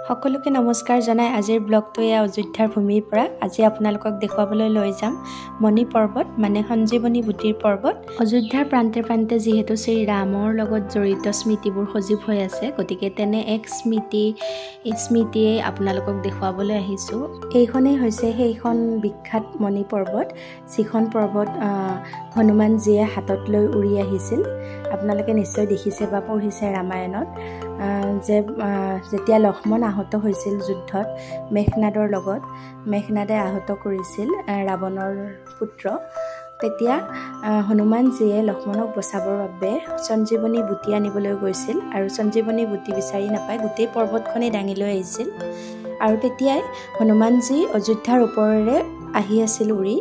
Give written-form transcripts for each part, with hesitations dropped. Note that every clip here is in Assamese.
সকলোকে নমস্কাৰ জনাই আজিৰ ব্লগটো এয়া অযোধ্যাৰ ভূমিৰ পৰা আজি আপোনালোকক দেখুৱাবলৈ লৈ যাম মণি পৰ্বত মানে সঞ্জীৱনী বুটিৰ পৰ্বত অযোধ্যাৰ প্ৰান্তে প্ৰান্তে যেহেতু শ্ৰী ৰামৰ লগত জড়িত স্মৃতিবোৰ সজীৱ হৈ আছে গতিকে তেনে এক স্মৃতিয়ে আপোনালোকক দেখুৱাবলৈ আহিছো এইখনেই হৈছে সেইখন বিখ্যাত মণি পৰ্বত যিখন পৰ্বত হনুমানজীয়ে হাতত লৈ উৰি আহিছিল আপোনালোকে নিশ্চয় দেখিছে বা পঢ়িছে ৰামায়ণত যে যেতিয়া লক্ষ্মণ আহত হৈছিল যুদ্ধত মেঘনাদৰ লগত মেঘনাদে আহত কৰিছিল ৰাৱণৰ পুত্ৰ তেতিয়া হনুমানজীয়ে লক্ষ্মণক বচাবৰ বাবে সঞ্জীৱনী বুটি আনিবলৈ গৈছিল আৰু সঞ্জীৱনী বুটি বিচাৰি নাপায় গোটেই পৰ্বতখনেই দাঙি লৈ আহিছিল আৰু তেতিয়াই হনুমানজী অযোধ্যাৰ ওপৰেৰে আহি আছিল উৰি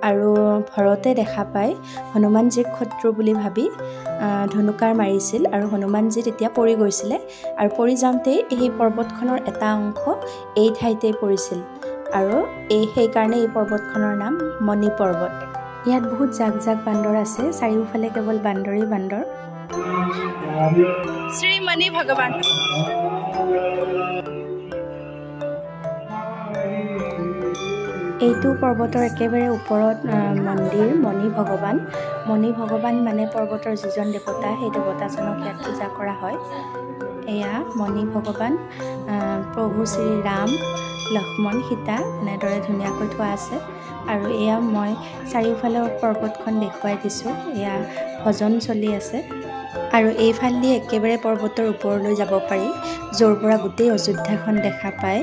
আৰু ভৰতে দেখা পাই হনুমানজীক শত্ৰু বুলি ভাবি ধনুকাৰ মাৰিছিল আৰু হনুমানজী তেতিয়া পৰি গৈছিল আৰু পৰি যাওঁতে এই পৰ্বতখনৰ এটা অংশ এই ঠাইতেই পৰিছিল আৰু সেই কাৰণে এই পৰ্বতখনৰ নাম মণি পৰ্বত ইয়াত বহুত জাক জাক বান্দৰ আছে চাৰিওফালে কেৱল বান্দৰেই বান্দৰ শ্ৰী মণি ভগৱান এইটো পৰ্বতৰ একেবাৰে ওপৰত মন্দিৰ মণি ভগৱান মানে পৰ্বতৰ যিজন দেৱতা সেই দেৱতাজনক ইয়াত পূজা কৰা হয় এয়া মণি ভগৱান প্ৰভু শ্ৰী ৰাম লক্ষ্মণ সীতা এনেদৰে ধুনীয়াকৈ থোৱা আছে আৰু এয়া মই চাৰিওফালৰ পৰ্বতখন দেখুৱাই দিছোঁ এয়া ভজন চলি আছে আৰু এইফালেদি একেবাৰে পৰ্বতৰ ওপৰলৈ যাব পাৰি য'ৰ পৰা গোটেই অযোধ্যাখন দেখা পায়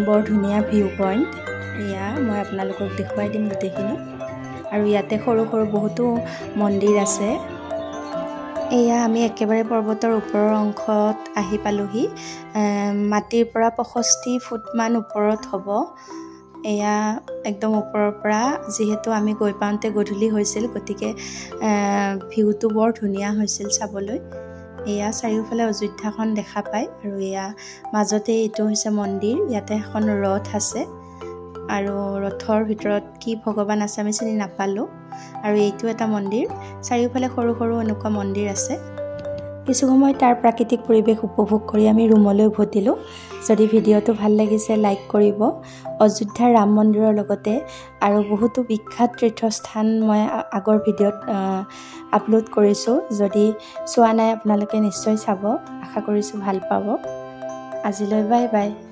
বৰ ধুনীয়া ভিউ পইণ্ট এয়া মই আপোনালোকক দেখুৱাই দিম গোটেইখিনি আৰু ইয়াতে সৰু সৰু বহুতো মন্দিৰ আছে এয়া আমি একেবাৰে পৰ্বতৰ ওপৰৰ অংশত আহি পালোহি মাটিৰ পৰা 65 ফুটমান ওপৰত হ'ব এয়া একদম ওপৰৰ পৰা যিহেতু আমি গৈ পাওঁতে গধূলি হৈছিল গতিকে ভিউটো বৰ ধুনীয়া হৈছিল চাবলৈ এয়া চাৰিওফালে অযোধ্যাখন দেখা পায় আৰু এয়া মাজতে এইটো হৈছে মন্দিৰ ইয়াতে এখন ৰথ আছে আৰু ৰথৰ ভিতৰত কি ভগৱান আছে আমি চিনি নাপালোঁ আৰু এইটো এটা মন্দিৰ চাৰিওফালে সৰু সৰু এনেকুৱা মন্দিৰ আছে কিছু সময় তাৰ প্ৰাকৃতিক পৰিৱেশ উপভোগ কৰি আমি ৰুমলৈ উভতিলোঁ যদি ভিডিঅ'টো ভাল লাগিছে লাইক কৰিব অযোধ্যাৰ ৰাম মন্দিৰৰ লগতে আৰু বহুতো বিখ্যাত তীৰ্থস্থান মই আগৰ ভিডিঅ'ত আপলোড কৰিছোঁ যদি চোৱা নাই আপোনালোকে নিশ্চয় চাব আশা কৰিছোঁ ভাল পাব আজিলৈ বাই বাই